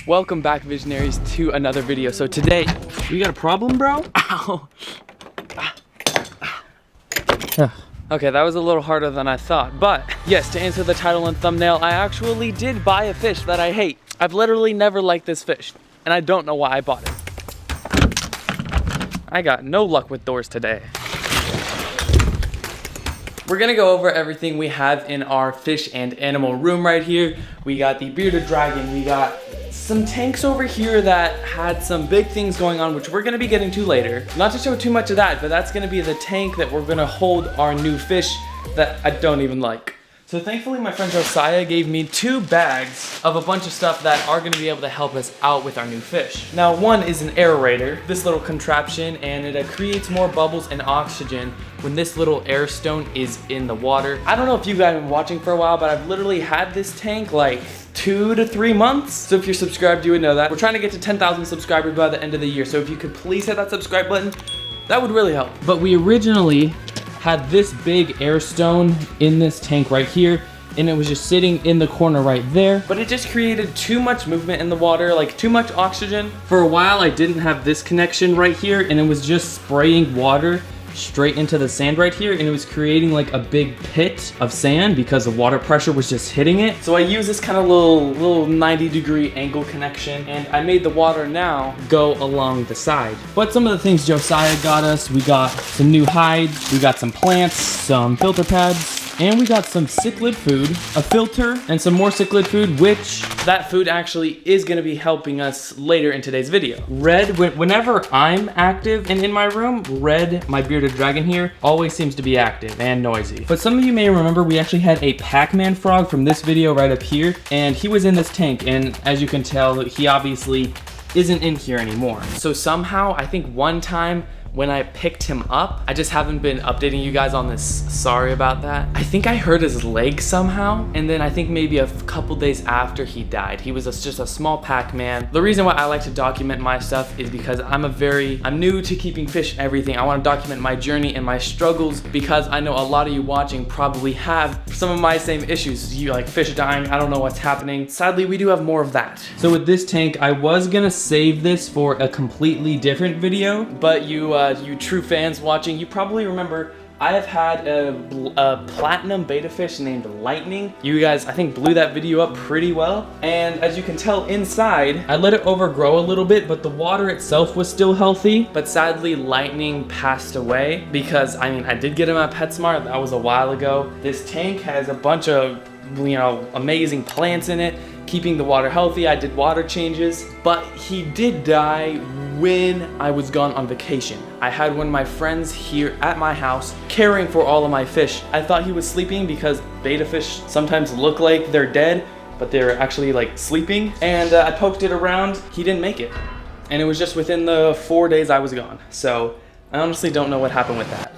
Welcome back, Visionaries, to another video. So today, You got a problem, bro? ow. Okay, that was a little harder than I thought, but yes, to answer the title and thumbnail, I actually did buy a fish that I hate. I've literally never liked this fish, and I don't know why I bought it. I got no luck with doors today. We're gonna go over everything we have in our fish and animal room right here. We got the bearded dragon, we got some tanks over here that had some big things going on, which we're gonna be getting to later. Not to show too much of that, but that's gonna be the tank that we're gonna hold our new fish that I don't even like. So thankfully my friend Josiah gave me 2 bags of a bunch of stuff that are gonna be able to help us out with our new fish. Now one is an aerator, this little contraption, and it creates more bubbles and oxygen when this little air stone is in the water. I don't know if you guys have been watching for a while, but I've literally had this tank like 2 to 3 months. So if you're subscribed, you would know that. We're trying to get to 10,000 subscribers by the end of the year. So if you could please hit that subscribe button, that would really help. But we originally had this big air stone in this tank right here, and it was just sitting in the corner right there. But it just created too much movement in the water, like too much oxygen. For a while, I didn't have this connection right here, and it was just spraying water straight into the sand right here, and it was creating like a big pit of sand because the water pressure was just hitting it. So I use this kind of little 90-degree angle connection, and I made the water now go along the side. But some of the things Josiah got us, we got some new hides, we got some plants, some filter pads, and we got some cichlid food, a filter, and some more cichlid food, which that food actually is gonna be helping us later in today's video. Red, whenever I'm active and in my room, Red, my bearded dragon here, always seems to be active and noisy. But some of you may remember we actually had a Pac-Man frog from this video right up here, and he was in this tank, and as you can tell, he obviously isn't in here anymore. So somehow, I think one time, when I picked him up, I just haven't been updating you guys on this, sorry about that. I think I hurt his leg somehow, and then I think maybe a couple days after he died. He was just a small Pac-Man. The reason why I like to document my stuff is because I'm new to keeping fish and everything. I wanna document my journey and my struggles because I know a lot of you watching probably have some of my same issues. You like fish dying, I don't know what's happening. Sadly, we do have more of that. So with this tank, I was gonna save this for a completely different video, but you true fans watching, you probably remember I have had a platinum beta fish named Lightning. You guys, I think, blew that video up pretty well. And as you can tell inside, I let it overgrow a little bit, but the water itself was still healthy. But sadly, Lightning passed away because, I mean, I did get him at PetSmart. That was a while ago. This tank has a bunch of, you know, amazing plants in it, keeping the water healthy. I did water changes, but he did die when I was gone on vacation. I had one of my friends here at my house caring for all of my fish. I thought he was sleeping because beta fish sometimes look like they're dead, but they're actually like sleeping. And I poked it around, he didn't make it. And it was just within the 4 days I was gone. So I honestly don't know what happened with that.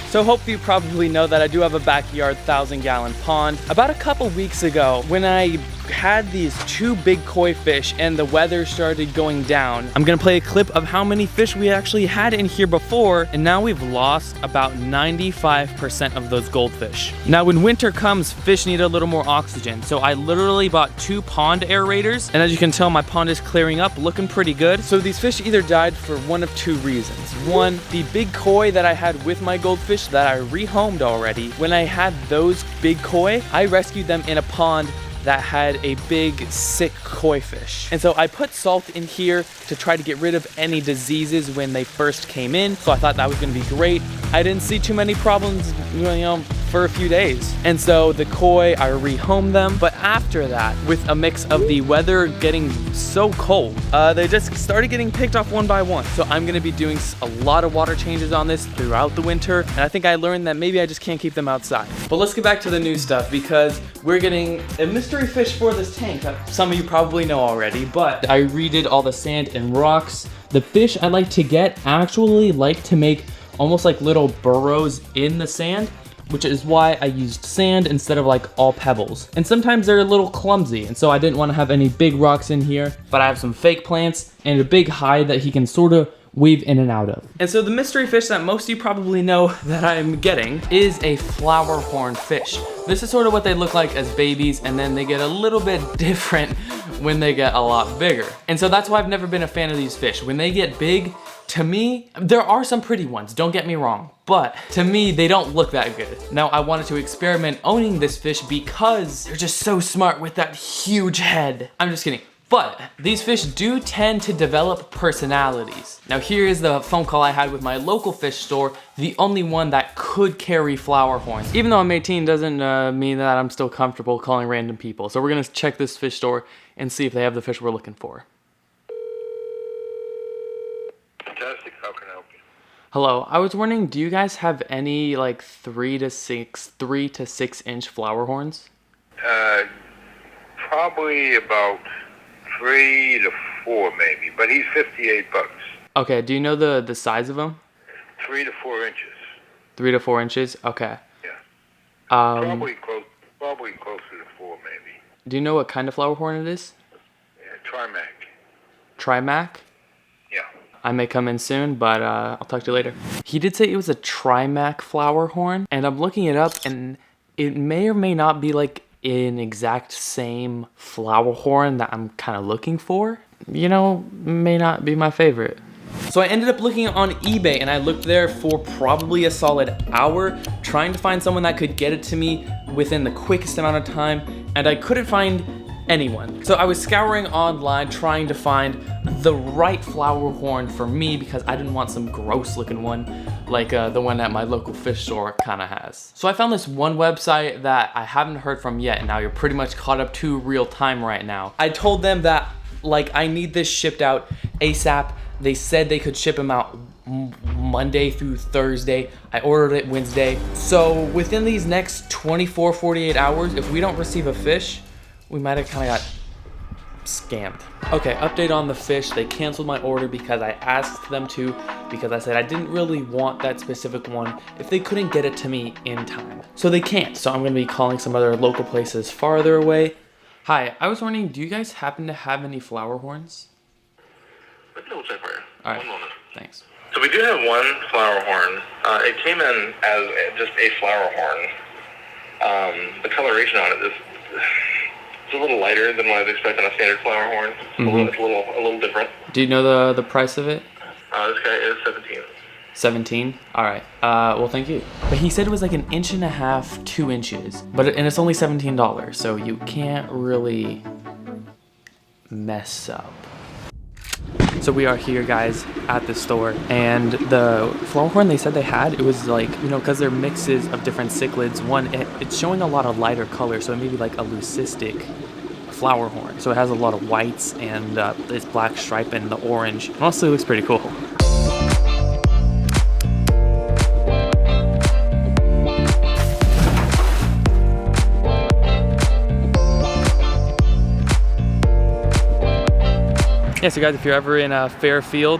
So hopefully you probably know that I do have a backyard 1,000-gallon pond. About a couple weeks ago, when I had these 2 big koi fish and the weather started going down, I'm gonna play a clip of how many fish we actually had in here before, and now we've lost about 95% of those goldfish. Now when winter comes, fish need a little more oxygen, so I literally bought 2 pond aerators, and as you can tell, my pond is clearing up, looking pretty good. So these fish either died for one of 2 reasons. One, the big koi that I had with my goldfish that I rehomed already, when I had those big koi, I rescued them in a pond that had a big sick koi fish. And so I put salt in here to try to get rid of any diseases when they first came in. So I thought that was gonna be great. I didn't see too many problems, you know, for a few days. And so the koi, I rehomed them. But after that, with a mix of the weather getting so cold, they just started getting picked off one by one. So I'm gonna be doing a lot of water changes on this throughout the winter. And I think I learned that maybe I just can't keep them outside. But let's get back to the new stuff because we're getting a mystery fish for this tank that some of you probably know already, but I redid all the sand and rocks. The fish I like to get actually like to make almost like little burrows in the sand, which is why I used sand instead of like all pebbles. And sometimes they're a little clumsy, and so I didn't want to have any big rocks in here, but I have some fake plants and a big hide that he can sort of weave in and out of. And so the mystery fish that most of you probably know that I'm getting is a flowerhorn fish. This is sort of what they look like as babies, and then they get a little bit different when they get a lot bigger. And so that's why I've never been a fan of these fish. When they get big, to me, there are some pretty ones, don't get me wrong, but to me, they don't look that good. Now, I wanted to experiment owning this fish because they're just so smart with that huge head. I'm just kidding. But these fish do tend to develop personalities. Now here is the phone call I had with my local fish store, the only one that could carry Flowerhorns. Even though I'm 18 doesn't mean that I'm still comfortable calling random people. So we're gonna check this fish store and see if they have the fish we're looking for. Fantastic, how can I help you? Hello, I was wondering, do you guys have any like 3 to 6 inch Flowerhorns? Probably about 3 to 4 maybe, but he's $58. Okay, do you know the size of them? 3 to 4 inches. 3 to 4 inches? Okay. Yeah. Probably closer to 4 maybe. Do you know what kind of Flowerhorn it is? Yeah, Trimac. Trimac? Yeah. I may come in soon, but I'll talk to you later. He did say it was a Trimac Flowerhorn, and I'm looking it up, and it may or may not be like an exact same Flowerhorn that I'm kind of looking for. You know, may not be my favorite. So I ended up looking on eBay, and I looked there for probably a solid hour trying to find someone that could get it to me within the quickest amount of time, and I couldn't find anyone. So I was scouring online trying to find the right Flowerhorn for me because I didn't want some gross looking one like the one at my local fish store kind of has. So I found this one website that I haven't heard from yet, and now you're pretty much caught up to real time right now. I told them that like I need this shipped out ASAP. They said they could ship them out Monday through Thursday. I ordered it Wednesday. So within these next 24, 48 hours, if we don't receive a fish, we might have kind of got scammed. Okay, update on the fish. They canceled my order because I asked them to, because I said I didn't really want that specific one if they couldn't get it to me in time. So they can't. So I'm gonna be calling some other local places farther away. Hi, I was wondering, do you guys happen to have any Flowerhorns? Let me double check for you. All right. 1 moment. Thanks. So we do have one Flowerhorn. It came in as just a Flowerhorn. The coloration on it is it's a little lighter than what I'd expect on a standard Flowerhorn. It's a little different. Do you know the price of it? This guy is 17. 17? All right. Well, thank you. But he said it was like 1.5 inches, 2 inches, and it's only $17, so you can't really mess up. So we are here, guys, at the store, and the Flowerhorn they said they had, it was like, you know, because they're mixes of different cichlids. One, it's showing a lot of lighter color, so it may be like a leucistic Flowerhorn. So it has a lot of whites and this black stripe and the orange. It honestly looks pretty cool. Yeah, so guys, if you're ever in Fairfield,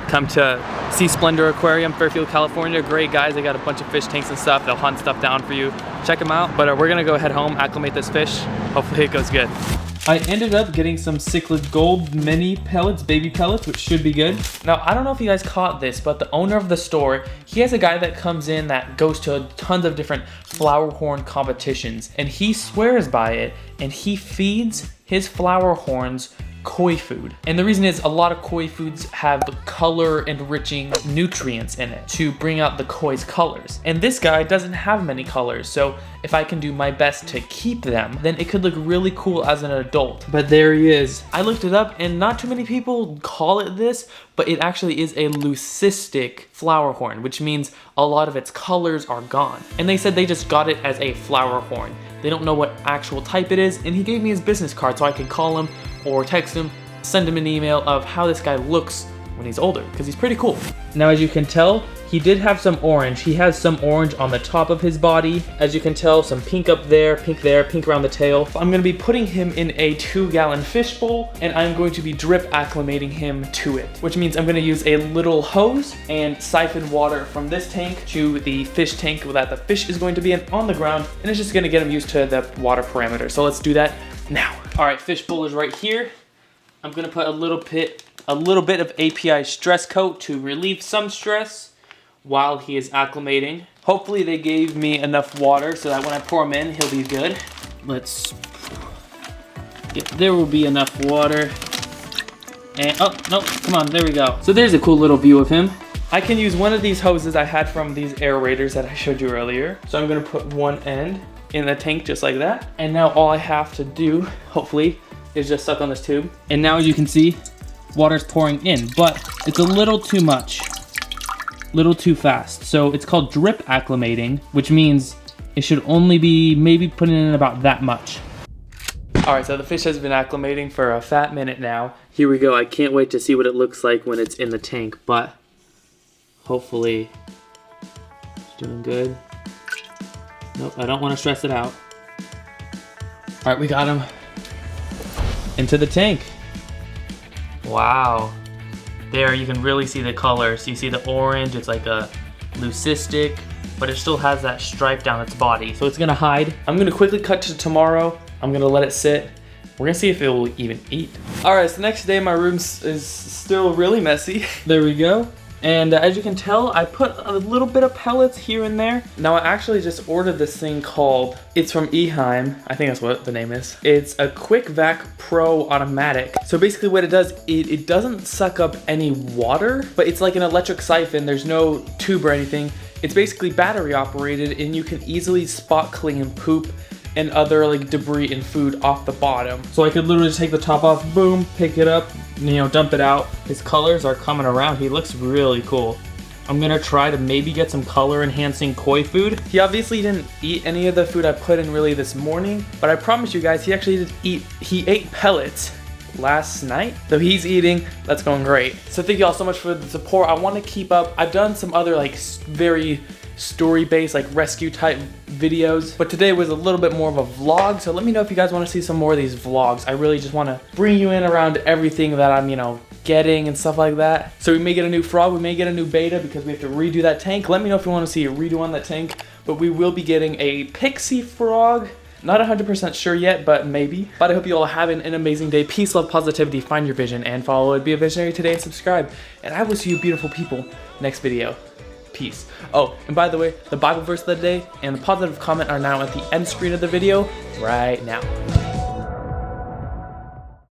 come to Sea Splendor Aquarium, Fairfield, California. Great guys, they got a bunch of fish tanks and stuff. They'll hunt stuff down for you. Check them out. But we're gonna go head home, acclimate this fish. Hopefully it goes good. I ended up getting some cichlid gold mini pellets, baby pellets, which should be good. Now, I don't know if you guys caught this, but the owner of the store, he has a guy that comes in that goes to tons of different Flowerhorn competitions, and he swears by it, and he feeds his Flowerhorns koi food. And the reason is a lot of koi foods have color enriching nutrients in it to bring out the koi's colors. And this guy doesn't have many colors, so if I can do my best to keep them, then it could look really cool as an adult. But there he is. I looked it up, and not too many people call it this, but it actually is a leucistic Flowerhorn, which means a lot of its colors are gone. And they said they just got it as a Flowerhorn. They don't know what actual type it is, and he gave me his business card so I could call him or text him, send him an email of how this guy looks when he's older, because he's pretty cool. Now, as you can tell, he did have some orange. He has some orange on the top of his body. As you can tell, some pink up there, pink around the tail. I'm gonna be putting him in a 2-gallon fish bowl, and I'm going to be drip acclimating him to it, which means I'm gonna use a little hose and siphon water from this tank to the fish tank that the fish is going to be in on the ground, and it's just gonna get him used to the water parameter. So let's do that now. All right, fish bowl is right here. I'm gonna put a little bit of API stress coat to relieve some stress while he is acclimating. Hopefully they gave me enough water so that when I pour him in, he'll be good. Yeah, there will be enough water. And, oh, no, come on, there we go. So there's a cool little view of him. I can use one of these hoses I had from these aerators that I showed you earlier. So I'm gonna put one end in the tank just like that. And now all I have to do, hopefully, is just suck on this tube. And now as you can see, water's pouring in, but it's a little too much, little too fast. So it's called drip acclimating, which means it should only be maybe putting in about that much. All right, so the fish has been acclimating for a fat minute now. Here we go. I can't wait to see what it looks like when it's in the tank, but hopefully it's doing good. Nope, I don't want to stress it out. All right, we got him into the tank. Wow. There, you can really see the colors. You see the orange, it's like a leucistic, but it still has that stripe down its body. So it's gonna hide. I'm gonna quickly cut to tomorrow. I'm gonna let it sit. We're gonna see if it will even eat. All right, so next day my room is still really messy. There we go. And as you can tell, I put a little bit of pellets here and there. Now I actually just ordered this thing called, it's from Eheim, I think that's what the name is. It's a Quick Vac Pro Automatic. So basically what it does, it doesn't suck up any water, but it's like an electric siphon. There's no tube or anything. It's basically battery operated and you can easily spot clean poop and other like debris and food off the bottom. So I could literally just take the top off, boom, pick it up, you know, dump it out. His colors are coming around. He looks really cool. I'm gonna try to maybe get some color enhancing koi food. He obviously didn't eat any of the food I put in really this morning, but I promise you guys, he actually did eat, he ate pellets last night. So he's eating, that's going great. So thank you all so much for the support. I wanna keep up, I've done some other like very story-based like rescue type videos, but today was a little bit more of a vlog. So let me know if you guys want to see some more of these vlogs. I really just want to bring you in around everything that I'm, you know, getting and stuff like that. So we may get a new frog, we may get a new beta because we have to redo that tank. Let me know if you want to see a redo on that tank, but we will be getting a pixie frog. Not 100% sure yet, but maybe. But I hope you all have an amazing day. Peace, love, positivity, find your vision, and follow it. Be a visionary today and subscribe. And I will see you beautiful people next video. Peace. Oh, and by the way, the Bible verse of the day and the positive comment are now at the end screen of the video right now.